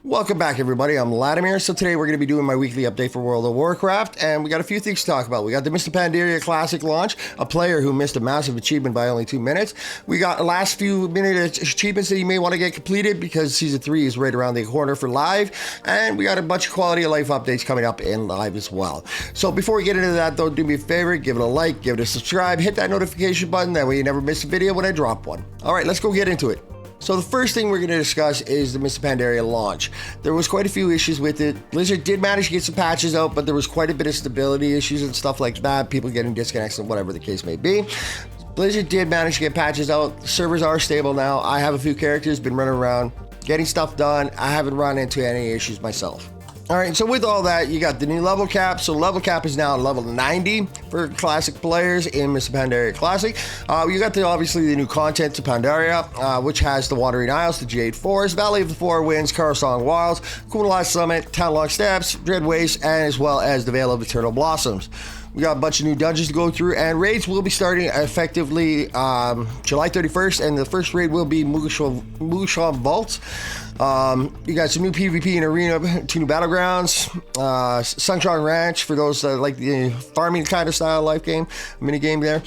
Welcome back, everybody. I'm Latimer. So today we're going to be doing my weekly update for World of Warcraft, and we got a few things to talk about. We got the Mist of Pandaria Classic launch, a player who missed a massive achievement by only 2 minutes. We got the last few minute achievements that you may want to get completed because Season 3 is right around the corner for live, and we got a bunch of quality of life updates coming up in live as well. So before we get into that, though, do me a favor, give it a like, give it a subscribe, hit that notification button, that way you never miss a video when I drop one. All right, let's go get into it. So the first thing we're going to discuss is the Mist of Pandaria launch. There was quite a few issues with it. Blizzard did manage to get some patches out, but there was quite a bit of stability issues and stuff like that, people getting disconnects and whatever the case may be. Blizzard did manage to get patches out. The servers are stable now. I have a few characters, been running around, getting stuff done. I haven't run into any issues myself. All right, so with all that, you got the new level cap. So level cap is now level 90 for classic players in Mist of Pandaria Classic. You got obviously the new content to Pandaria, which has the Wandering Isles, the Jade Forest, Valley of the Four Winds, Karasong Wilds, Kunalai Summit, Townlock Steps, Dread Waste, and as well as the Vale of Eternal Blossoms. We got a bunch of new dungeons to go through, and raids will be starting effectively July 31st, and the first raid will be Mugushon Vaults. You got some new PvP and arena, 2 new battlegrounds, Sunshine Ranch for those that like the farming kind of style life game, mini game there.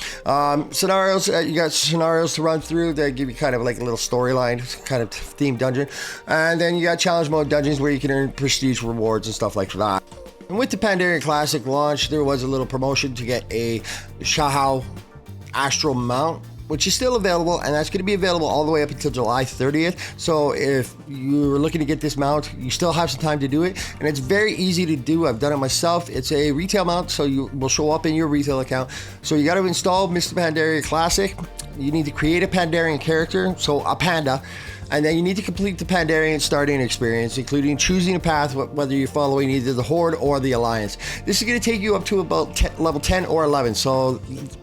Scenarios, you got scenarios to run through that give you kind of like a little storyline, kind of themed dungeon. And then you got challenge mode dungeons where you can earn prestige rewards and stuff like that. And with the Pandaria Classic launch, there was a little promotion to get a Shahao Astral mount, which is still available, and that's going to be available all the way up until July 30th. So if you're looking to get this mount, you still have some time to do it, and it's very easy to do. I've done it myself. It's a retail mount, so you will show up in your retail account. So you got to install Mist of Pandaria Classic. You need to create a Pandarian character, so a panda, and then you need to complete the Pandarian starting experience, including choosing a path, whether you're following either the Horde or the Alliance. This is going to take you up to about level 10 or 11, so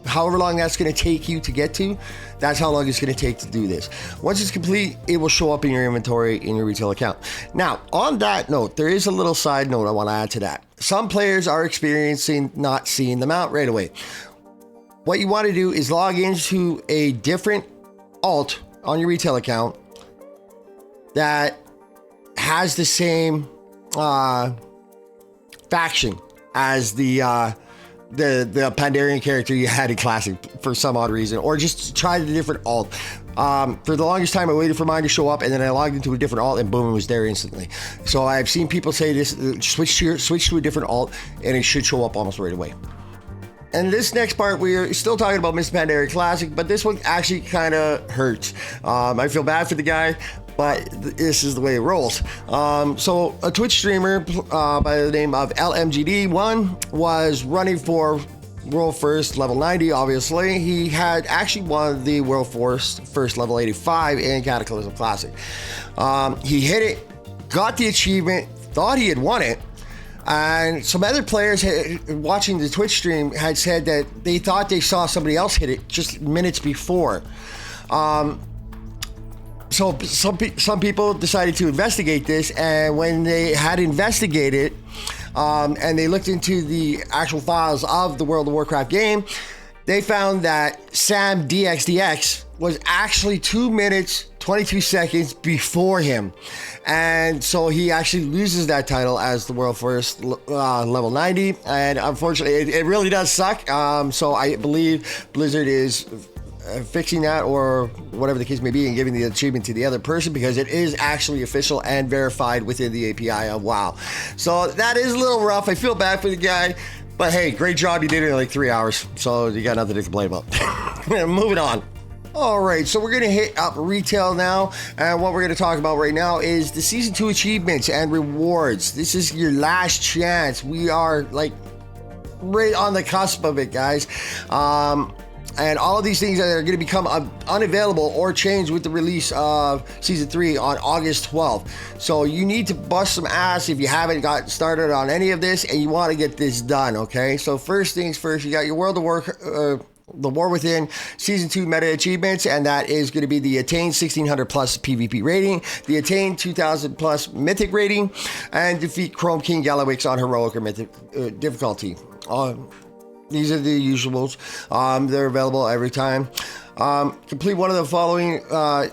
however long that's going to take you to get to, that's how long it's going to take to do this. Once it's complete, it will show up in your inventory in your retail account. Now, on that note, there is a little side note I want to add to that. Some players are experiencing not seeing them out right away. What you want to do is log into a different alt on your retail account that has the same faction as the Pandarian character you had in Classic for some odd reason, or just try the different alt. For the longest time, I waited for mine to show up, and then I logged into a different alt, and boom, it was there instantly. So I've seen people say this: switch to a different alt, and it should show up almost right away. And this next part, we're still talking about Mist of Pandaria Classic, but this one actually kind of hurts. I feel bad for the guy, but this is the way it rolls. So a Twitch streamer by the name of LMGD1 was running for World First level 90, obviously. He had actually won the World First level 85 in Cataclysm Classic. He hit it, got the achievement, thought he had won it, and some other players watching the Twitch stream had said that they thought they saw somebody else hit it just minutes before. So some people decided to investigate this, and when they had investigated and they looked into the actual files of the World of Warcraft game, they found that Sam DXDX was actually 2 minutes 22 seconds before him, and so he actually loses that title as the World First level 90, and unfortunately it really does suck. So I believe Blizzard is fixing that, or whatever the case may be, and giving the achievement to the other person, because it is actually official and verified within the API of WoW. So that is a little rough. I feel bad for the guy, but hey, great job. You did it in like 3 hours, so you got nothing to complain about. Moving on. All right, so we're going to hit up retail now, and what we're going to talk about right now is the Season 2 achievements and rewards. This is your last chance. We are like right on the cusp of it, guys. And all of these things are going to become unavailable or change with the release of Season 3 on August 12th. So you need to bust some ass if you haven't got started on any of this and you want to get this done, okay? So first things first, you got your World of Warcraft, the War Within Season 2 meta achievements, and that is going to be the Attain 1600 plus PvP rating, the Attain 2000 plus Mythic rating, and defeat Chrome King Galawix on Heroic or Mythic difficulty. These are the usuals. They're available every time. Complete one of the following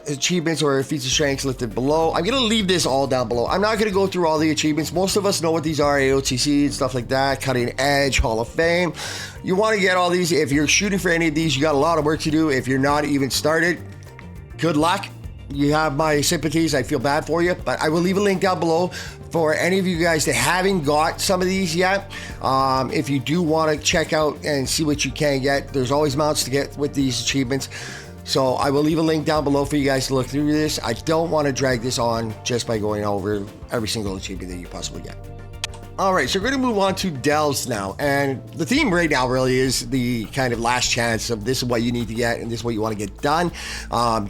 achievements or feats of strengths listed below. I'm going to leave this all down below. I'm not going to go through all the achievements. Most of us know what these are, AOTC and stuff like that, Cutting Edge, Hall of Fame. You want to get all these. If you're shooting for any of these, you got a lot of work to do. If you're not even started, good luck. You have my sympathies. I feel bad for you, but I will leave a link down below for any of you guys that haven't got some of these yet. If you do want to check out and see what you can get, there's always mounts to get with these achievements. So I will leave a link down below for you guys to look through this. I don't want to drag this on just by going over every single achievement that you possibly get. All right, so we're going to move on to delves now, and the theme right now really is the kind of last chance of this is what you need to get and this is what you want to get done.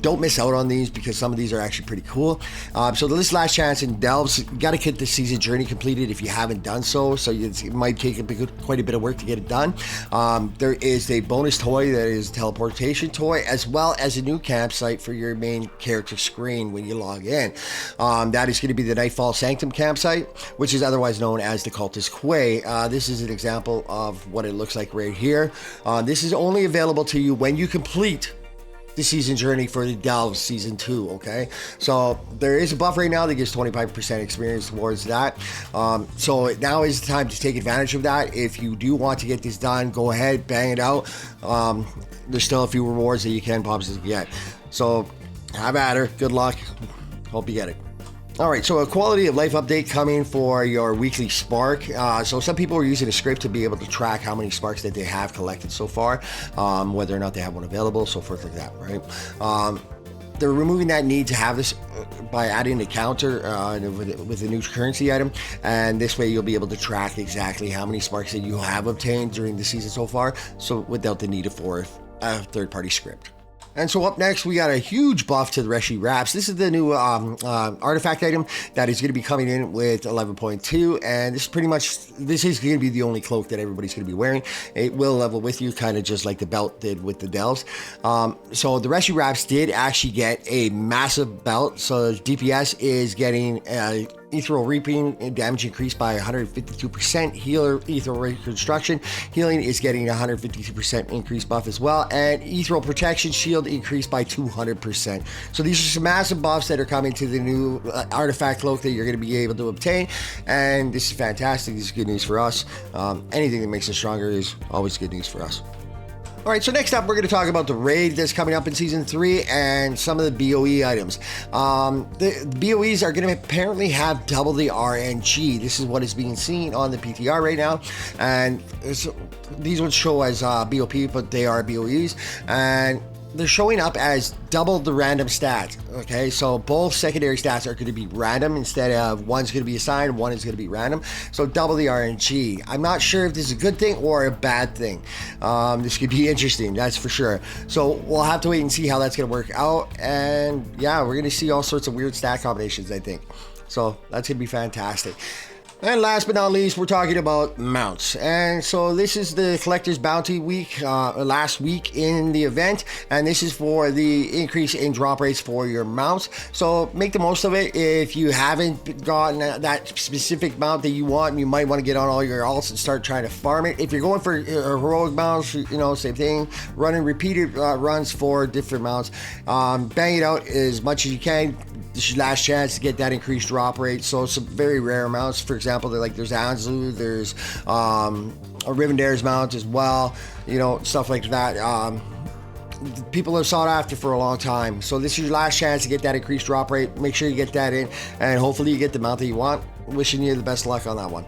Don't miss out on these because some of these are actually pretty cool. So this last chance in delves, you got to get the season journey completed if you haven't done so. So it might take quite a bit of work to get it done. There is a bonus toy that is a teleportation toy, as well as a new campsite for your main character screen when you log in. That is going to be the Nightfall Sanctum campsite, which is otherwise known as the Cultist Quay. This is an example of what it looks like right here. This is only available to you when you complete the season journey for the Delves Season 2, okay? So there is a buff right now that gives 25% experience towards that. So now is the time to take advantage of that. If you do want to get this done, go ahead, bang it out. There's still a few rewards that you can possibly get. So have at her. Good luck. Hope you get it. All right, so a quality of life update coming for your weekly spark. So some people are using a script to be able to track how many sparks that they have collected so far, whether or not they have one available, so forth like that, right? They're removing that need to have this by adding a counter with a new currency item, and this way you'll be able to track exactly how many sparks that you have obtained during the season so far, so without the need for a third-party script. And so up next, we got a huge buff to the Reshii Wraps. This is the new artifact item that is going to be coming in with 11.2, and this is going to be the only cloak that everybody's going to be wearing. It will level with you, kind of just like the belt did with the delves. So the Reshii Wraps did actually get a massive belt. So DPS is getting Ethereal Reaping and damage increased by 152%. Healer Ethereal Reconstruction healing is getting 152% increased buff as well, and Ethereal Protection Shield increased by 200%. So these are some massive buffs that are coming to the new artifact cloak that you're going to be able to obtain, and this is fantastic. This is good news for us. Anything that makes us stronger is always good news for us. All right, so next up, we're going to talk about the raid that's coming up in Season 3 and some of the BoE items. The BoEs are going to apparently have double the RNG. This is what is being seen on the PTR right now. And these would show as BOP, but they are BoEs. And they're showing up as double the random stats. Okay, so both secondary stats are going to be random instead of one's going to be assigned, one is going to be random. So double the RNG. I'm not sure if this is a good thing or a bad thing. This could be interesting, that's for sure. So we'll have to wait and see how that's going to work out. And yeah, we're going to see all sorts of weird stat combinations, I think. So that's going to be fantastic. And last but not least, we're talking about mounts. And so this is the Collector's Bounty week, last week in the event. And this is for the increase in drop rates for your mounts. So make the most of it. If you haven't gotten that specific mount that you want, you might want to get on all your alts and start trying to farm it. If you're going for heroic mounts, you know, same thing. Running repeated runs for different mounts. Bang it out as much as you can. This is your last chance to get that increased drop rate. So some very rare mounts, for example, there's Anzu, there's a Rivendare's mount as well, you know, stuff like that. People have sought after for a long time. So this is your last chance to get that increased drop rate. Make sure you get that in, and hopefully you get the mount that you want. Wishing you the best luck on that one.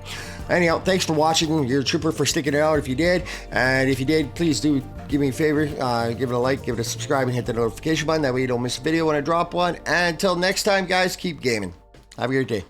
Anyhow, thanks for watching. You're a trooper for sticking it out if you did. And if you did, please do give me a favor. Give it a like, give it a subscribe, and hit the notification button. That way you don't miss a video when I drop one. And until next time, guys, keep gaming. Have a great day.